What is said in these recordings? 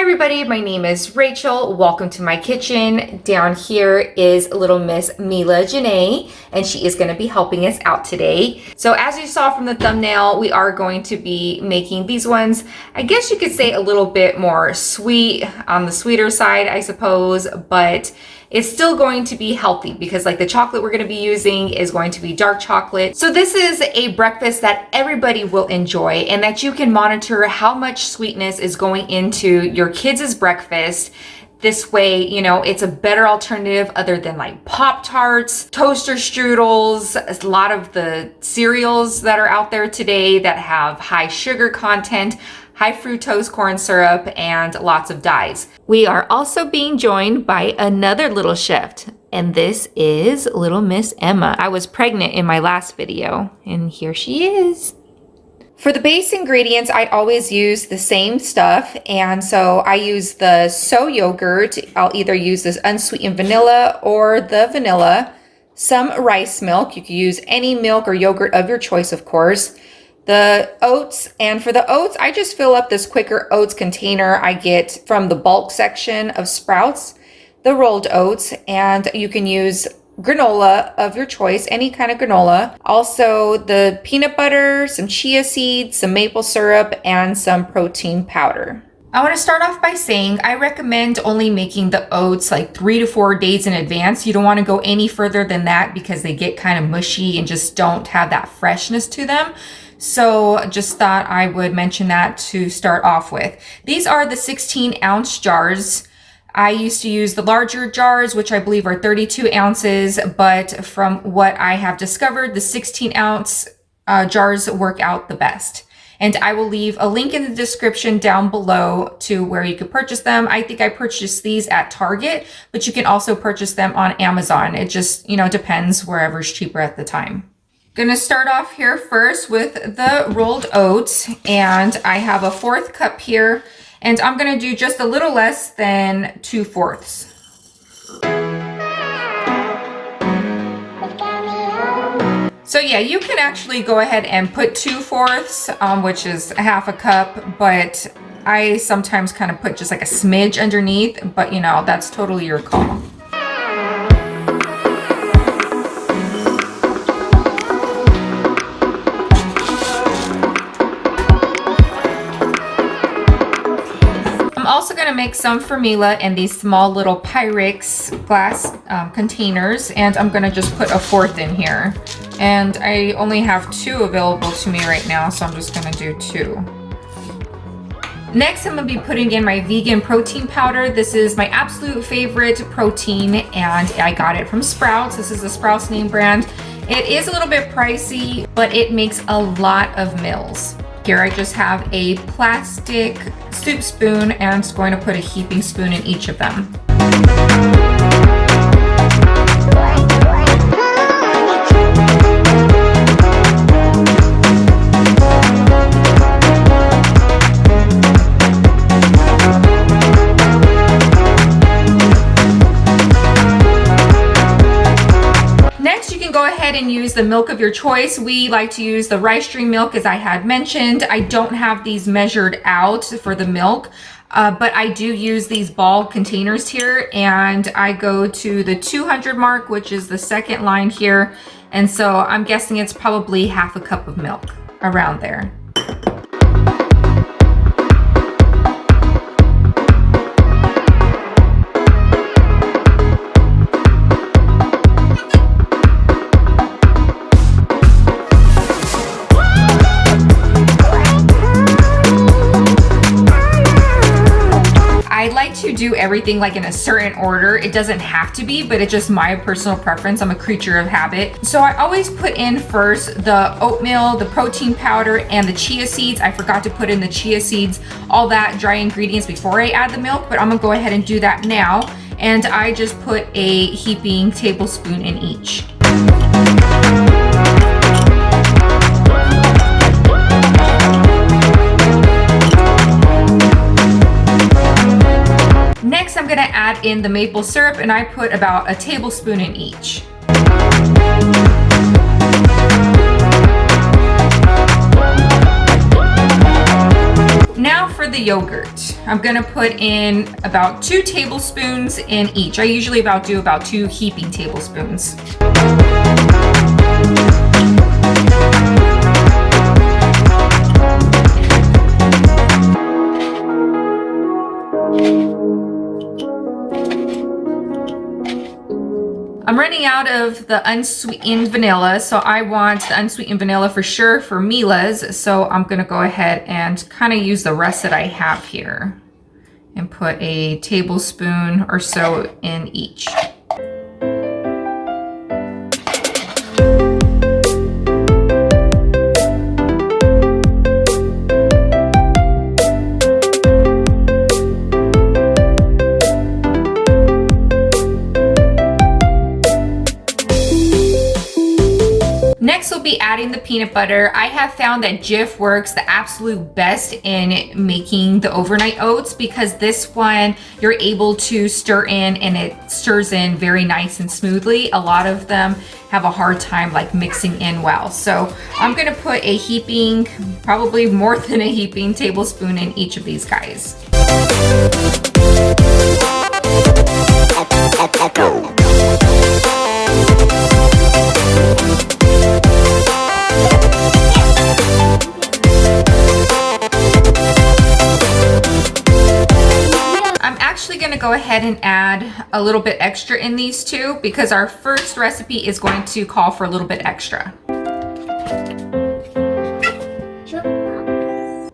everybody, my name is Rachel. Welcome to my kitchen. Down here is little Miss Mila Janae, and she is going to be helping us out today. So as you saw from the thumbnail, we are going to be making these ones, I guess you could say a little bit more sweet, on the sweeter side, I suppose, but it's still going to be healthy because like the chocolate we're going to be using is going to be dark chocolate. So this is a breakfast that everybody will enjoy and that you can monitor how much sweetness is going into your kids' breakfast. This way, you know, it's a better alternative other than like Pop-Tarts, toaster strudels, a lot of the cereals that are out there today that have high sugar content, high fructose corn syrup, and lots of dyes. We are also being joined by another little chef, and this is little Miss Emma. I was pregnant in my last video, and here she is. For the base ingredients, I always use the same stuff, and so I use the soy yogurt. I'll either use this unsweetened vanilla or the vanilla, some rice milk. You can use any milk or yogurt of your choice, of course. The oats, and for the oats, I just fill up this Quaker Oats container I get from the bulk section of Sprouts, the rolled oats, and you can use granola of your choice, any kind of granola. Also the peanut butter, some chia seeds, some maple syrup, and some protein powder. I want to start off by saying I recommend only making the oats like 3 to 4 days in advance. You don't want to go any further than that because they get kind of mushy and just don't have that freshness to them. So just thought I would mention that to start off with. These are the 16-ounce jars. I used to use the larger jars, which I believe are 32 ounces, but from what I have discovered, the 16-ounce jars work out the best. And I will leave a link in the description down below to where you can purchase them. I think I purchased these at Target, but you can also purchase them on Amazon. It just, you know, depends wherever's cheaper at the time. Gonna start off here first with the rolled oats, and I have a 1/4 cup here, and I'm gonna do just a little less than 2/4. So yeah, you can actually go ahead and put 2/4, which is 1/2 cup, but I sometimes kind of put just like a smidge underneath, but you know, that's totally your call. I'm also going to make some for Mila in these small little Pyrex glass containers, and I'm going to just put a 1/4 in here. And I only have 2 available to me right now, so I'm just going to do 2. Next, I'm going to be putting in my vegan protein powder. This is my absolute favorite protein, and I got it from Sprouts. This is the Sprouts name brand. It is a little bit pricey, but it makes a lot of meals. Here I just have a plastic soup spoon, and I'm just going to put a heaping spoon in each of them. Go ahead and use the milk of your choice. We like to use the rice stream milk, as I had mentioned. I don't have these measured out for the milk, but I do use these ball containers here, and I go to the 200 mark, which is the second line here. And so I'm guessing it's probably 1/2 cup of milk, around there. I like to do everything like in a certain order. It doesn't have to be, but it's just my personal preference. I'm a creature of habit. So I always put in first the oatmeal, the protein powder, and the chia seeds. I forgot to put in the chia seeds, all that dry ingredients before I add the milk, but I'm gonna go ahead and do that now. And I just put a heaping tablespoon in each. Next, I'm gonna add in the maple syrup, and I put about a tablespoon in each. Now for the yogurt. I'm gonna put in about 2 tablespoons in each. I usually do about 2 heaping tablespoons. I'm running out of the unsweetened vanilla, so I want the unsweetened vanilla for sure for Mila's. So I'm gonna go ahead and kind of use the rest that I have here and put a tablespoon or so in each. Next, we'll be adding the peanut butter. I have found that Jif works the absolute best in making the overnight oats because this one you're able to stir in and it stirs in very nice and smoothly. A lot of them have a hard time like mixing in well. So I'm gonna put a heaping, probably more than a heaping tablespoon in each of these guys. I'm actually going to go ahead and add a little bit extra in these two because our first recipe is going to call for a little bit extra.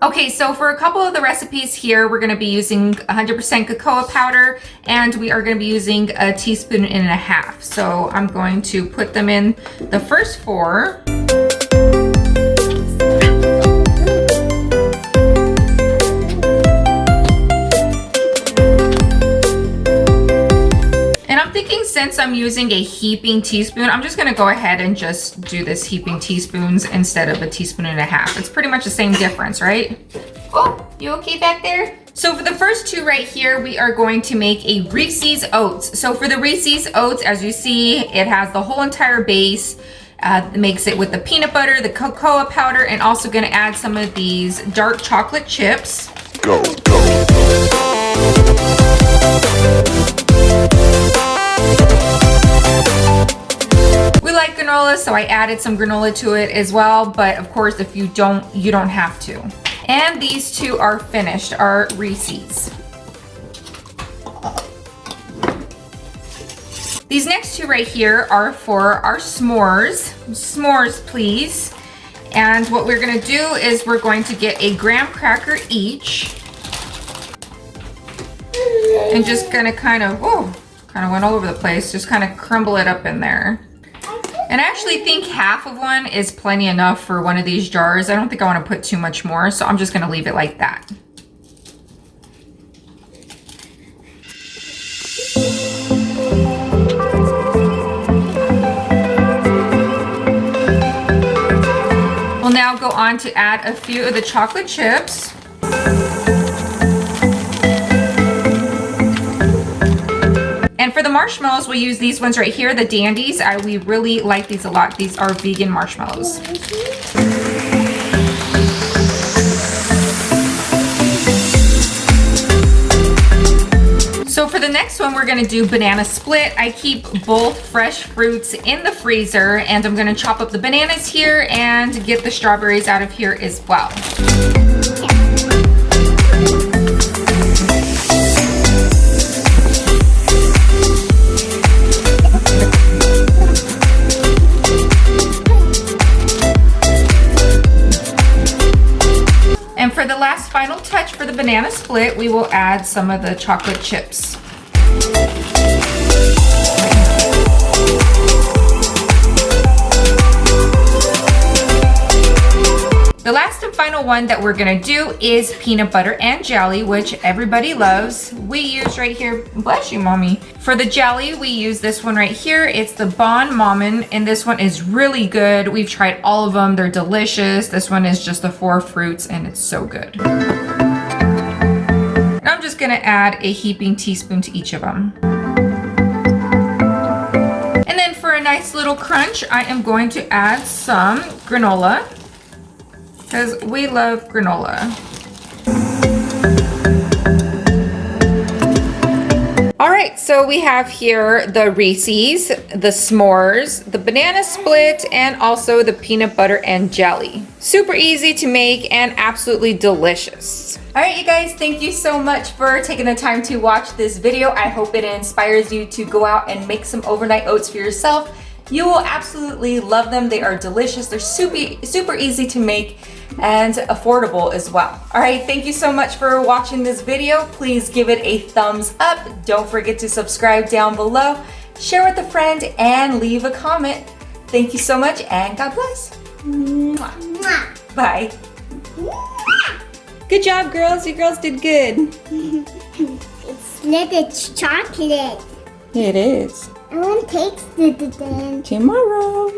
Okay, so for a couple of the recipes here, we're going to be using 100% cacao powder and we are going to be using 1.5 teaspoons. So I'm going to put them in the first 4. Since I'm using a heaping teaspoon, I'm just gonna go ahead and just do this heaping teaspoons instead of 1.5 teaspoons. It's pretty much the same difference, right? Oh, you okay back there? So for the first 2 right here, we are going to make a Reeses Oats. So for the Reeses Oats, as you see, it has the whole entire base. Makes it with the peanut butter, the cocoa powder, and also gonna add some of these dark chocolate chips. Go. We like granola, so I added some granola to it as well, but of course if you don't have to. And these 2 are finished, our Reeses. These next 2 right here are for our s'mores. S'mores, please. And what we're gonna do is we're going to get a graham cracker each. And just gonna kind of went all over the place, just kind of crumble it up in there. And I actually think half of one is plenty enough for one of these jars. I don't think I want to put too much more, so I'm just going to leave it like that. We'll now go on to add a few of the chocolate chips. And for the marshmallows, we'll use these ones right here, the Dandies. We really like these a lot. These are vegan marshmallows. So for the next one, we're gonna do banana split. I keep both fresh fruits in the freezer, and I'm gonna chop up the bananas here and get the strawberries out of here as well. And for the last final touch for the banana split, we will add some of the chocolate chips. The last and final one that we're gonna do is peanut butter and jelly, which everybody loves. We use right here, bless you, mommy. For the jelly, we use this one right here. It's the Bon Mammon, and this one is really good. We've tried all of them, they're delicious. This one is just the 4 fruits, and it's so good. And I'm just gonna add a heaping teaspoon to each of them. And then for a nice little crunch, I am going to add some granola, because we love granola. right, so we have here the Reese's, the s'mores, the banana split, and also the peanut butter and jelly. Super easy to make and absolutely delicious. All right, you guys, thank you so much for taking the time to watch this video. I hope it inspires you to go out and make some overnight oats for yourself. You will absolutely love them. They are delicious. They're super easy to make and affordable as well. All right, thank you so much for watching this video. Please give it a thumbs up. Don't forget to subscribe down below, share with a friend, and leave a comment. Thank you so much, and God bless. Mwah. Bye. Good job, girls. You girls did good. It's like it's chocolate. It is. I want to taste it then. Tomorrow.